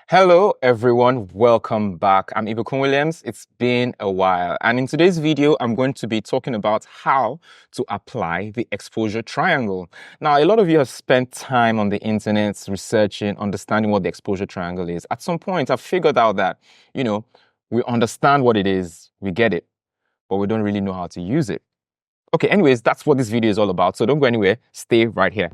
Hello everyone, welcome back. I'm Ibukun. It's been a while, and in today's video I'm going to be talking about how to apply the exposure triangle. Now, a lot of you have spent time on the internet researching, understanding what the exposure triangle is. At some point I've figured out that, we understand what it is, we get it, but we don't really know how to use it. Okay, anyways, that's what this video is all about, so don't go anywhere, stay right here.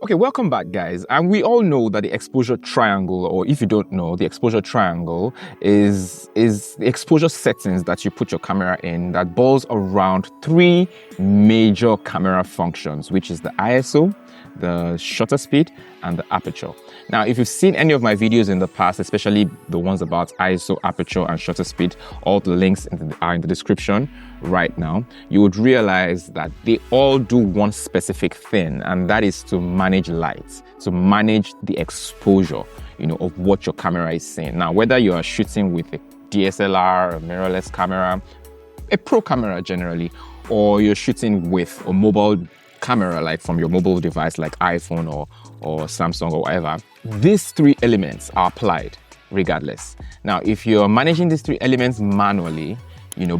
Okay, welcome back, guys. And we all know that the exposure triangle, or if you don't know, the exposure triangle is the exposure settings that you put your camera in that boils around three major camera functions, which is the ISO, the shutter speed, and the aperture. Now, if you've seen any of my videos in the past, especially the ones about ISO, aperture, and shutter speed, all the links are in the description right now, you would realize that they all do one specific thing, and that is to manage light, to manage the exposure, of what your camera is seeing. Now, whether you are shooting with a DSLR, a mirrorless camera, a pro camera generally, or you're shooting with a mobile camera, like from your mobile device like iPhone or Samsung or whatever, these three elements are applied regardless. Now, if you're managing these three elements manually,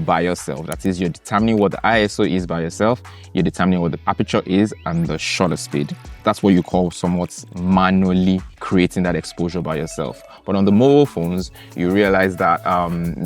by yourself, that is, you're determining what the ISO is by yourself, you're determining what the aperture is and the shutter speed. That's what you call somewhat manually creating that exposure by yourself. But on the mobile phones, you realize that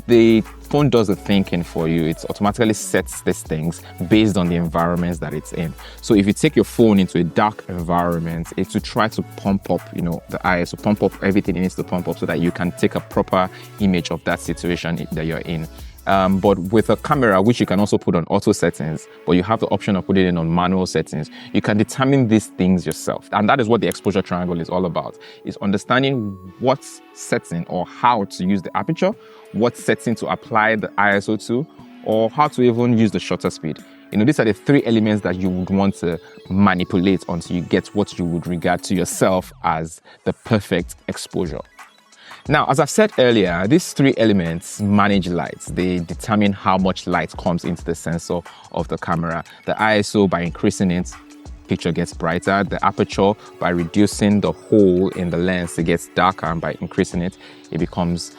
the phone does the thinking for you. It automatically sets these things based on the environments that it's in. So if you take your phone into a dark environment, it's to try to pump up, the ISO, pump up everything it needs to pump up so that you can take a proper image of that situation that you're in. But with a camera, which you can also put on auto settings, but you have the option of putting it on manual settings, you can determine these things yourself. And that is what the exposure triangle is all about, is understanding what setting or how to use the aperture, what setting to apply the ISO to, or how to even use the shutter speed. These are the three elements that you would want to manipulate until you get what you would regard to yourself as the perfect exposure. Now, as I've said earlier, these three elements manage light. They determine how much light comes into the sensor of the camera. The ISO, by increasing it, picture gets brighter. The aperture, by reducing the hole in the lens, it gets darker, and by increasing it, it becomes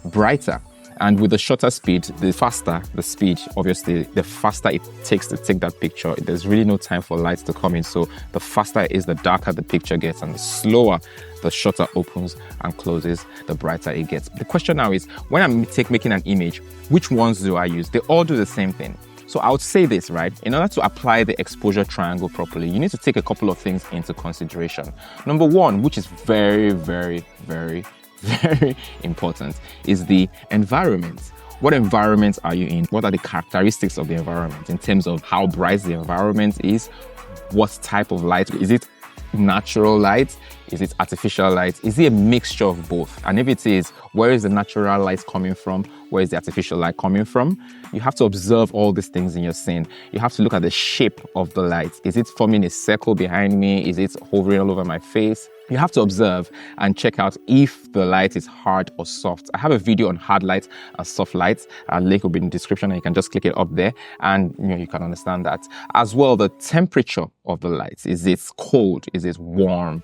brighter. And with the shutter speed, the faster the speed, obviously, the faster it takes to take that picture. There's really no time for light to come in. So the faster it is, the darker the picture gets, and the slower the shutter opens and closes, the brighter it gets. The question now is, when I'm making an image, which ones do I use? They all do the same thing. So I would say this, right? In order to apply the exposure triangle properly, you need to take a couple of things into consideration. Number one, which is very, very, very, very important, is the environment. What environment are you in? What are the characteristics of the environment in terms of how bright the environment is? What type of light? Is it natural light? Is it artificial light? Is it a mixture of both? And if it is, where is the natural light coming from? Where is the artificial light coming from? You have to observe all these things in your scene. You have to look at the shape of the light. Is it forming a circle behind me? Is it hovering all over my face? You have to observe and check out if the light is hard or soft. I have a video on hard light and soft light. A link will be in the description, and you can just click it up there, and you can understand that. As well, the temperature of the light. Is it cold? Is it warm?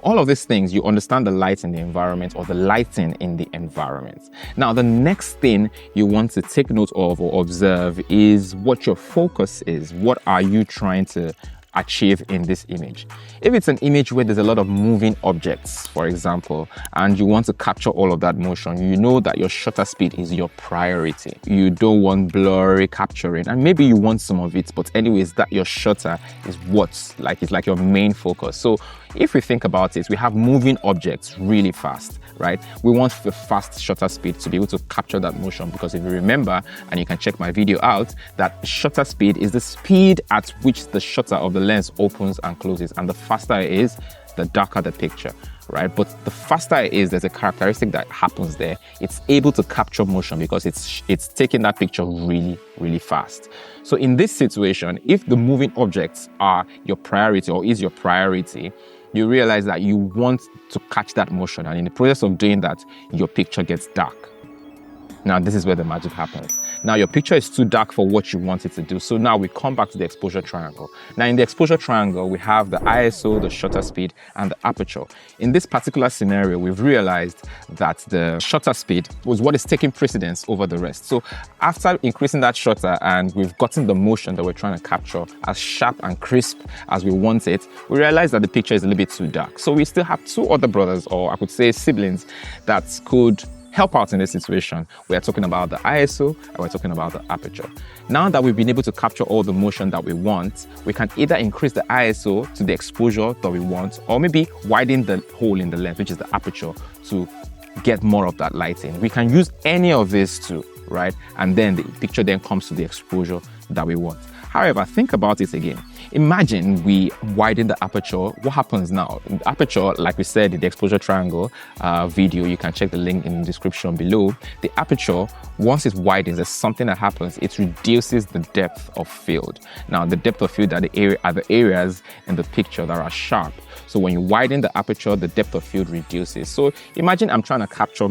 All of these things, you understand the light in the environment, or the lighting in the environment. Now, the next thing you want to take note of or observe is what your focus is. What are you trying to achieve in this image? If it's an image where there's a lot of moving objects, for example, and you want to capture all of that motion, you know that your shutter speed is your priority. You don't want blurry capturing, and maybe you want some of it, but anyways, that your shutter is it's like your main focus. So if we think about it, we have moving objects really fast, right? We want the fast shutter speed to be able to capture that motion, because if you remember, and you can check my video out, that shutter speed is the speed at which the shutter of the lens opens and closes, and the faster it is, the darker the picture, right? But the faster it is, there's a characteristic that happens there. It's able to capture motion because it's taking that picture really, really fast. So in this situation, if the moving objects are your priority or is your priority, you realize that you want to catch that motion. And in the process of doing that, your picture gets dark. Now, this is where the magic happens. Now, your picture is too dark for what you want it to do. So now we come back to the exposure triangle. Now, in the exposure triangle, we have the ISO, the shutter speed, and the aperture. In this particular scenario, we've realized that the shutter speed was what is taking precedence over the rest. So after increasing that shutter and we've gotten the motion that we're trying to capture as sharp and crisp as we want it, we realize that the picture is a little bit too dark. So we still have two other brothers, or I could say siblings, that could help out in this situation. We are talking about the ISO and we're talking about the aperture. Now that we've been able to capture all the motion that we want, we can either increase the ISO to the exposure that we want, or maybe widen the hole in the lens, which is the aperture, to get more of that lighting. We can use any of these two, right? And then the picture then comes to the exposure that we want. However, think about it again. Imagine we widen the aperture. What happens now? In the aperture, like we said in the exposure triangle video, you can check the link in the description below. The aperture, once it widens, there's something that happens. It reduces the depth of field. Now, the depth of field are the areas in the picture that are sharp. So when you widen the aperture, the depth of field reduces. So imagine I'm trying to capture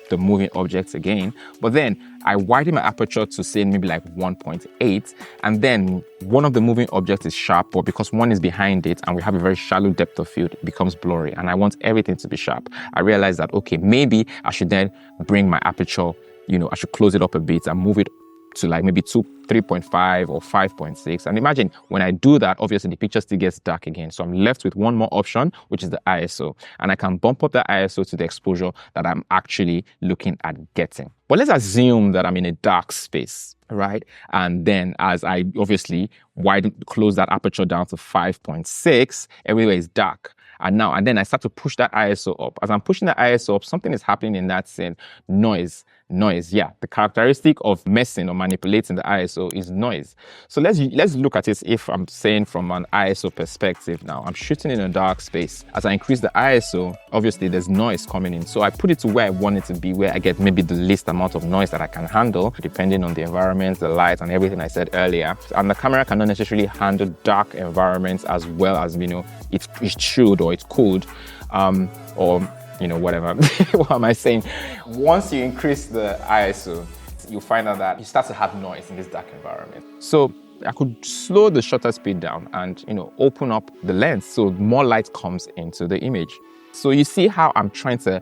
the moving objects again, but then I widen my aperture to say maybe like 1.8, and then one of the moving objects is sharp, but because one is behind it and we have a very shallow depth of field, it becomes blurry, and I want everything to be sharp. I realize that, okay, maybe I should then bring my aperture, I should close it up a bit and move it to like maybe 3.5 or 5.6. And imagine when I do that, obviously the picture still gets dark again. So I'm left with one more option, which is the ISO. And I can bump up the ISO to the exposure that I'm actually looking at getting. But let's assume that I'm in a dark space, right? And then as I obviously close that aperture down to 5.6, everywhere is dark. And then I start to push that ISO up. As I'm pushing the ISO up, something is happening in that scene. Noise. Yeah, the characteristic of messing or manipulating the ISO is noise. So let's look at it if I'm saying from an ISO perspective now. I'm shooting in a dark space. As I increase the ISO, obviously there's noise coming in. So I put it to where I want it to be, where I get maybe the least amount of noise that I can handle, depending on the environment, the light, and everything I said earlier. And the camera cannot necessarily handle dark environments as well as, it should or it could, or whatever. What am I saying? Once you increase the ISO, you find out that you start to have noise in this dark environment. So I could slow the shutter speed down and, open up the lens so more light comes into the image. So you see how I'm trying to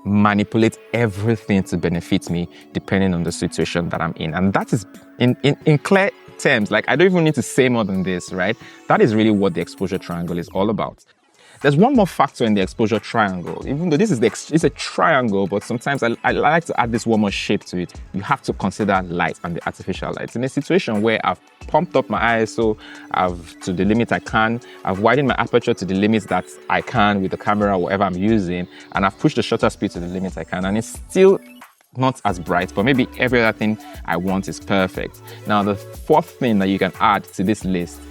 manipulate everything to benefit me depending on the situation that I'm in. And that is in clear terms, like I don't even need to say more than this, right? That is really what the exposure triangle is all about. There's one more factor in the exposure triangle. Even though it's a triangle, but sometimes I like to add this one more shape to it. You have to consider light and the artificial light. In a situation where I've pumped up my ISO to the limit I can, I've widened my aperture to the limits that I can with the camera, whatever I'm using, and I've pushed the shutter speed to the limits I can, and it's still not as bright, but maybe every other thing I want is perfect. Now, the fourth thing that you can add to this list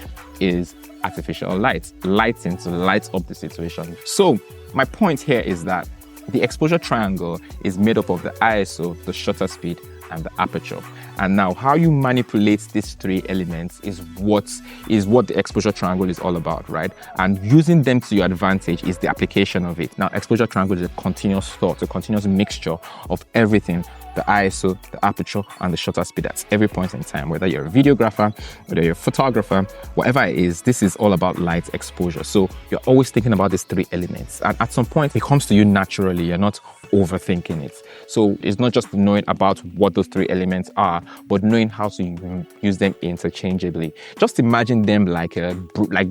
is artificial lighting to light up the situation. So my point here is that the exposure triangle is made up of the ISO, the shutter speed, and the aperture. And now how you manipulate these three elements is what the exposure triangle is all about, right? And using them to your advantage is the application of it. Now, exposure triangle is a continuous thought, a continuous mixture of everything: the ISO, the aperture, and the shutter speed at every point in time. Whether you're a videographer, whether you're a photographer, whatever it is, this is all about light exposure. So you're always thinking about these three elements. And at some point, it comes to you naturally. You're not overthinking it. So it's not just knowing about what those three elements are, but knowing how to use them interchangeably. Just imagine them like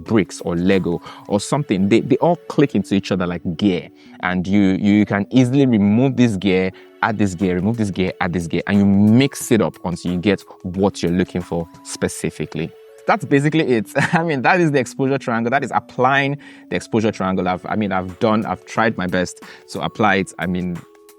bricks or Lego or something. They all click into each other like gear. And you can easily remove this gear, add this gear, remove this gear, add this gear, and you mix it up until you get what you're looking for specifically. That's basically it. That is the exposure triangle. That is applying the exposure triangle. I've tried my best to apply it.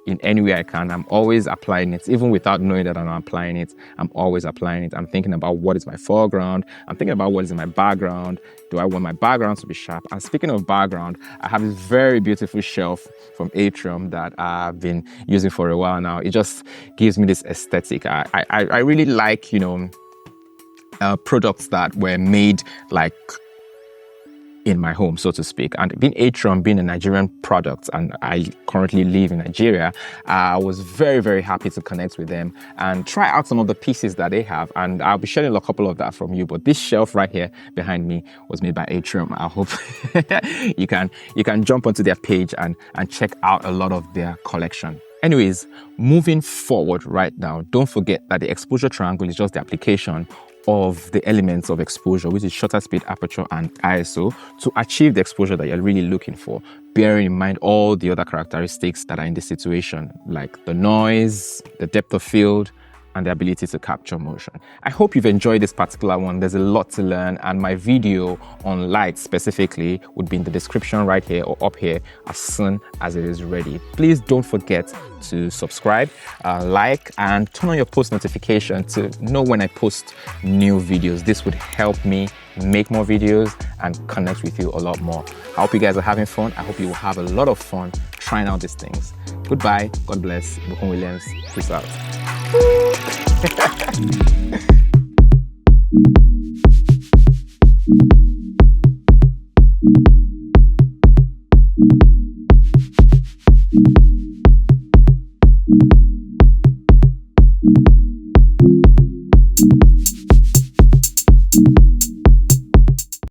in any way I can. I'm always applying it, even without knowing that I'm applying it. I'm always applying it. I'm thinking about what is my foreground. I'm thinking about what is in my background. Do I want my background to be sharp? And speaking of background, I have this very beautiful shelf from Atrium that I've been using for a while now. It just gives me this aesthetic. I really like, you know, products that were made like in my home, so to speak. And being Atrium, being a Nigerian product, and I currently live in Nigeria, I was very, very happy to connect with them and try out some of the pieces that they have. And I'll be sharing a couple of that from you. But this shelf right here behind me was made by Atrium. I hope you can jump onto their page and check out a lot of their collection. Anyways, moving forward right now, don't forget that the exposure triangle is just the application of the elements of exposure, which is shutter speed, aperture, and ISO, to achieve the exposure that you're really looking for, bearing in mind all the other characteristics that are in the situation, like the noise, the depth of field, and the ability to capture motion. I hope you've enjoyed this particular one. There's a lot to learn, and my video on light specifically would be in the description right here or up here as soon as it is ready. Please don't forget to subscribe, like, and turn on your post notification to know when I post new videos. This would help me make more videos and connect with you a lot more. I hope you guys are having fun. I hope you will have a lot of fun trying out these things. Goodbye. God bless. Ibukun Williams. Peace out.